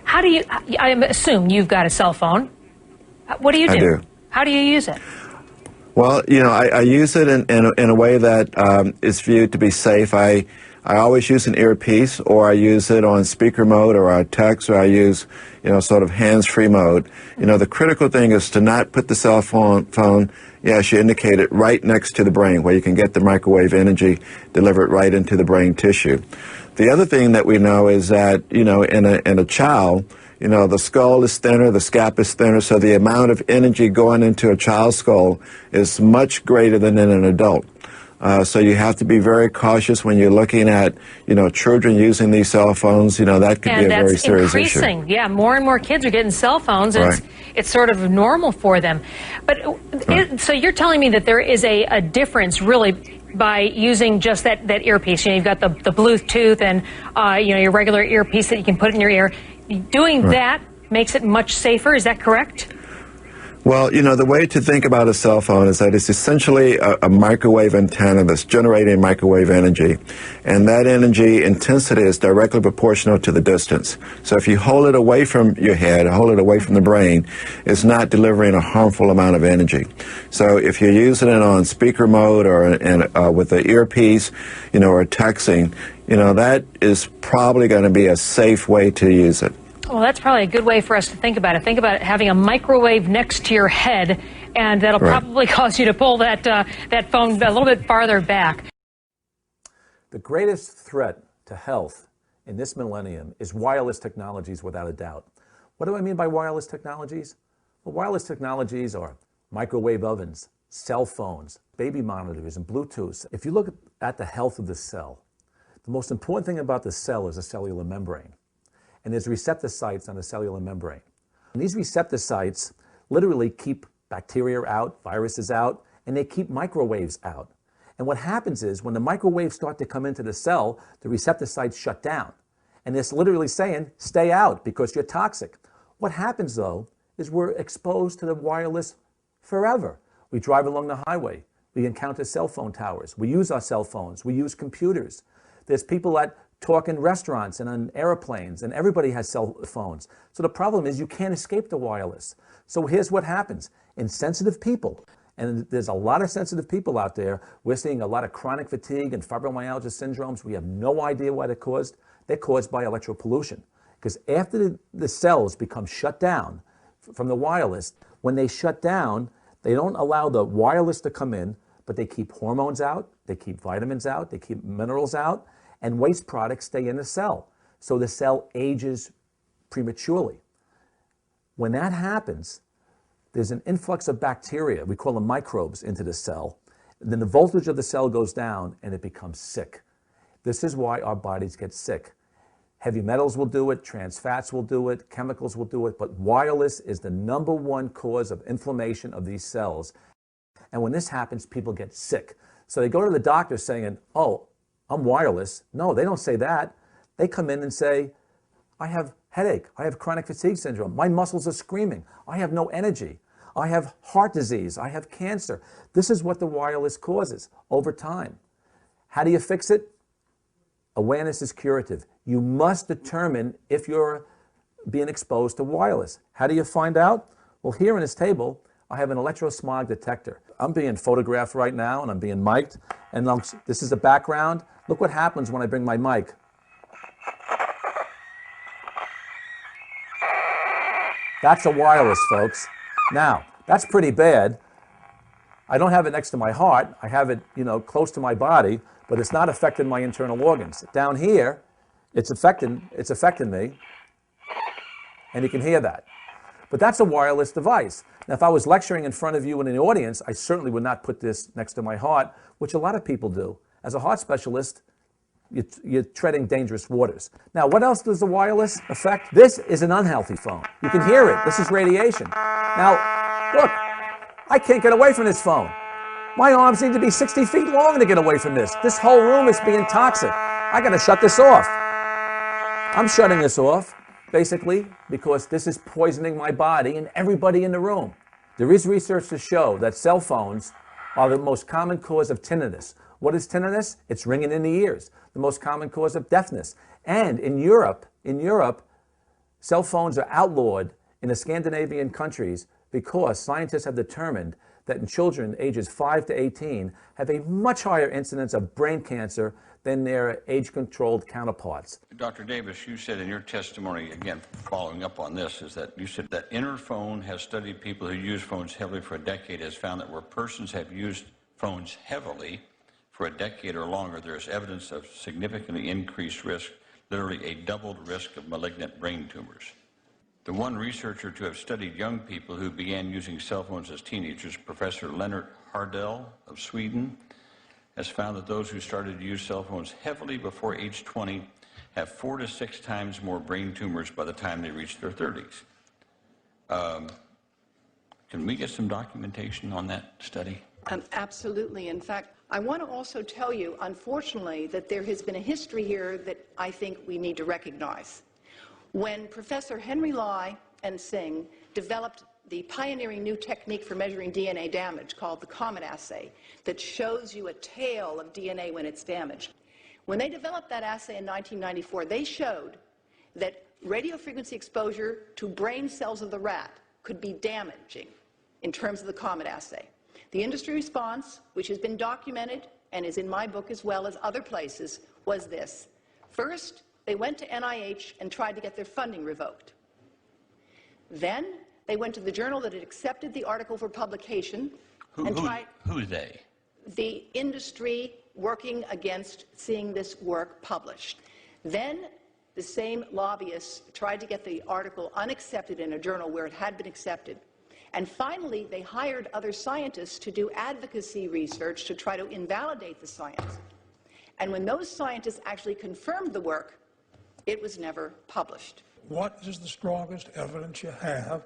How do you, I assume you've got a cell phone. What do you do? I do. How do you use it? Well, you know, I use it in a way that is viewed to be safe. I always use an earpiece, or I use it on speaker mode, or I text, or I use, you know, sort of hands-free mode. You know, the critical thing is to not put the cell phone, as you indicated, right next to the brain, where you can get the microwave energy delivered right into the brain tissue. The other thing that we know is that, you know, in a child, you know, the skull is thinner, the scalp is thinner, so the amount of energy going into a child's skull is much greater than in an adult. So you have to be very cautious when you're looking at, you know, children using these cell phones. You know, that could be a very serious issue. And that's increasing. Yeah, more and more kids are getting cell phones, and right. it's sort of normal for them. But right. So you're telling me that there is a difference, really, by using just that earpiece. You know, you've got the Bluetooth and, you know, your regular earpiece that you can put in your ear. Doing right. that makes it much safer. Is that correct? Well, you know, the way to think about a cell phone is that it's essentially a microwave antenna that's generating microwave energy. And that energy intensity is directly proportional to the distance. So if you hold it away from your head, hold it away from the brain, it's not delivering a harmful amount of energy. So if you're using it on speaker mode or with the earpiece, you know, or texting, you know, that is probably going to be a safe way to use it. Well, that's probably a good way for us to think about it. Think about it having a microwave next to your head, and that'll right. probably cause you to pull that phone a little bit farther back. The greatest threat to health in this millennium is wireless technologies, without a doubt. What do I mean by wireless technologies? Well, wireless technologies are microwave ovens, cell phones, baby monitors, and Bluetooth. If you look at the health of the cell, the most important thing about the cell is the cellular membrane. And there's receptor sites on the cellular membrane. And these receptor sites literally keep bacteria out, viruses out, and they keep microwaves out. And what happens is when the microwaves start to come into the cell, the receptor sites shut down. And it's literally saying, stay out because you're toxic. What happens though is we're exposed to the wireless forever. We drive along the highway. We encounter cell phone towers. We use our cell phones. We use computers. There's people that talk in restaurants and on airplanes, and everybody has cell phones. So the problem is you can't escape the wireless. So here's what happens. In sensitive people, and there's a lot of sensitive people out there, we're seeing a lot of chronic fatigue and fibromyalgia syndromes. We have no idea why they're caused. They're caused by electropollution. Because after the cells become shut down from the wireless, when they shut down, they don't allow the wireless to come in, but they keep hormones out, they keep vitamins out, they keep minerals out, and waste products stay in the cell. So the cell ages prematurely. When that happens, there's an influx of bacteria, we call them microbes, into the cell. Then the voltage of the cell goes down and it becomes sick. This is why our bodies get sick. Heavy metals will do it, trans fats will do it, chemicals will do it, but wireless is the #1 cause of inflammation of these cells. And when this happens, people get sick. So they go to the doctor saying, oh, I'm wireless. No, they don't say that. They come in and say, I have headache. I have chronic fatigue syndrome. My muscles are screaming. I have no energy. I have heart disease. I have cancer. This is what the wireless causes over time. How do you fix it? Awareness is curative. You must determine if you're being exposed to wireless. How do you find out? Well, here on this table, I have an electrosmog detector. I'm being photographed right now and I'm being mic'd. And this is the background. Look what happens when I bring my mic. That's a wireless, folks. Now, that's pretty bad. I don't have it next to my heart. I have it, you know, close to my body, but it's not affecting my internal organs. Down here, it's affecting me, and you can hear that. But that's a wireless device. Now, if I was lecturing in front of you in an audience, I certainly would not put this next to my heart, which a lot of people do. As a heart specialist, you're treading dangerous waters. Now, what else does the wireless affect? This is an unhealthy phone. You can hear it. This is radiation. Now, look, I can't get away from this phone. My arms need to be 60 feet long to get away from this. This whole room is being toxic. I got to shut this off. I'm shutting this off, basically, because this is poisoning my body and everybody in the room. There is research to show that cell phones are the most common cause of tinnitus. What is tinnitus? It's ringing in the ears. The most common cause of deafness. And in Europe, Cell phones are outlawed in the Scandinavian countries because scientists have determined that in children ages 5 to 18 have a much higher incidence of brain cancer than their age-controlled counterparts. Dr. Davis, you said in your testimony, again, following up on this, is that you said that Interphone has studied people who use phones heavily for a decade, has found that where persons have used phones heavily for a decade or longer, there is evidence of significantly increased risk, literally a doubled risk of malignant brain tumors. The one researcher to have studied young people who began using cell phones as teenagers, Professor Leonard Hardell of Sweden, has found that those who started to use cell phones heavily before age 20 have 4 to 6 times more brain tumors by the time they reach their 30s. Can we get some documentation on that study? Absolutely. In fact, I want to also tell you, unfortunately, that there has been a history here that I think we need to recognize. When Professor Henry Lai and Singh developed the pioneering new technique for measuring DNA damage called the COMET assay that shows you a tail of DNA when it's damaged. When they developed that assay in 1994, they showed that radiofrequency exposure to brain cells of the rat could be damaging in terms of the COMET assay. The industry response, which has been documented and is in my book as well as other places, was this. First, they went to NIH and tried to get their funding revoked. Then they went to the journal that had accepted the article for publication and tried... Who they? The industry working against seeing this work published. Then the same lobbyists tried to get the article unaccepted in a journal where it had been accepted. And finally, they hired other scientists to do advocacy research to try to invalidate the science. And when those scientists actually confirmed the work, it was never published. What is the strongest evidence you have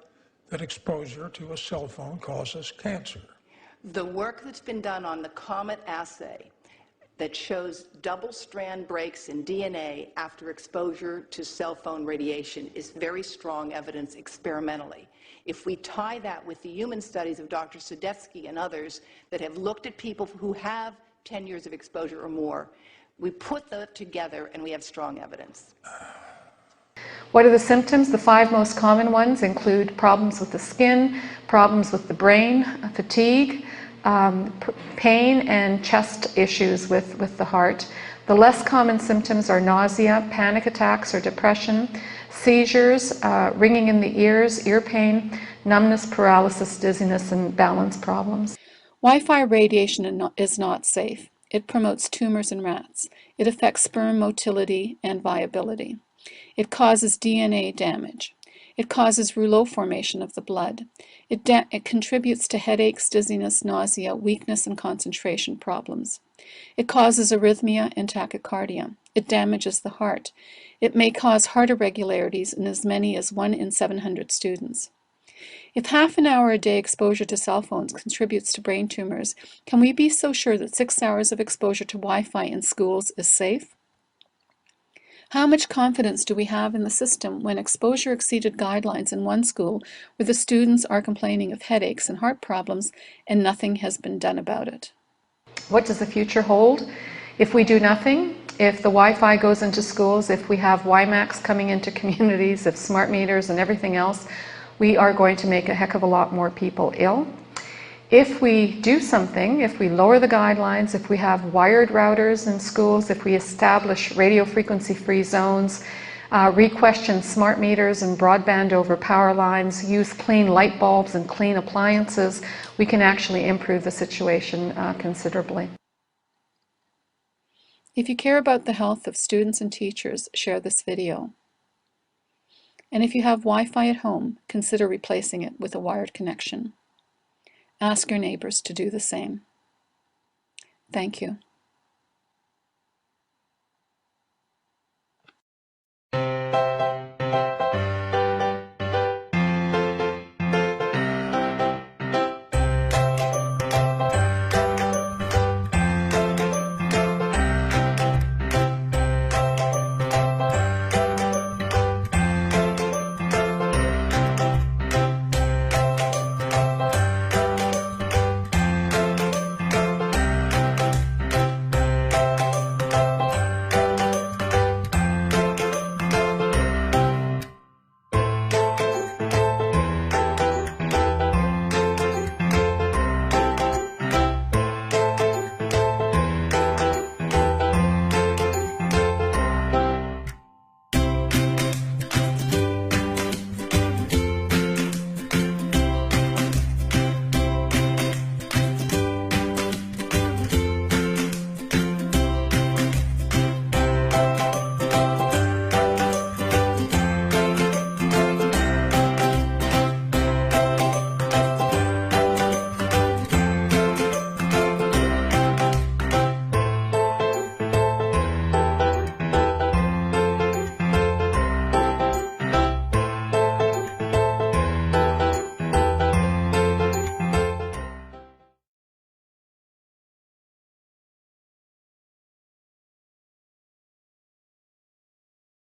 that exposure to a cell phone causes cancer? The work that's been done on the COMET assay that shows double-strand breaks in DNA after exposure to cell phone radiation is very strong evidence experimentally. If we tie that with the human studies of Dr. Sadetsky and others that have looked at people who have 10 years of exposure or more, we put that together and we have strong evidence. What are the symptoms? The 5 most common ones include problems with the skin, problems with the brain, fatigue, pain, and chest issues with the heart. The less common symptoms are nausea, panic attacks or depression, seizures, ringing in the ears, ear pain, numbness, paralysis, dizziness, and balance problems. Wi-Fi radiation is not safe. It promotes tumors in rats. It affects sperm motility and viability. It causes DNA damage. It causes rouleau formation of the blood. It contributes to headaches, dizziness, nausea, weakness, and concentration problems. It causes arrhythmia and tachycardia. It damages the heart. It may cause heart irregularities in as many as 1 in 700 students. If half an hour a day exposure to cell phones contributes to brain tumors, can we be so sure that 6 hours of exposure to Wi-Fi in schools is safe? How much confidence do we have in the system when exposure exceeded guidelines in one school where the students are complaining of headaches and heart problems and nothing has been done about it? What does the future hold? If we do nothing, if the Wi-Fi goes into schools, if we have WiMAX coming into communities, if smart meters and everything else, we are going to make a heck of a lot more people ill. If we do something, if we lower the guidelines, if we have wired routers in schools, if we establish radio frequency free zones, re-question smart meters and broadband over power lines, use clean light bulbs and clean appliances, we can actually improve the situation considerably. If you care about the health of students and teachers, share this video. And if you have Wi-Fi at home, consider replacing it with a wired connection. Ask your neighbors to do the same. Thank you.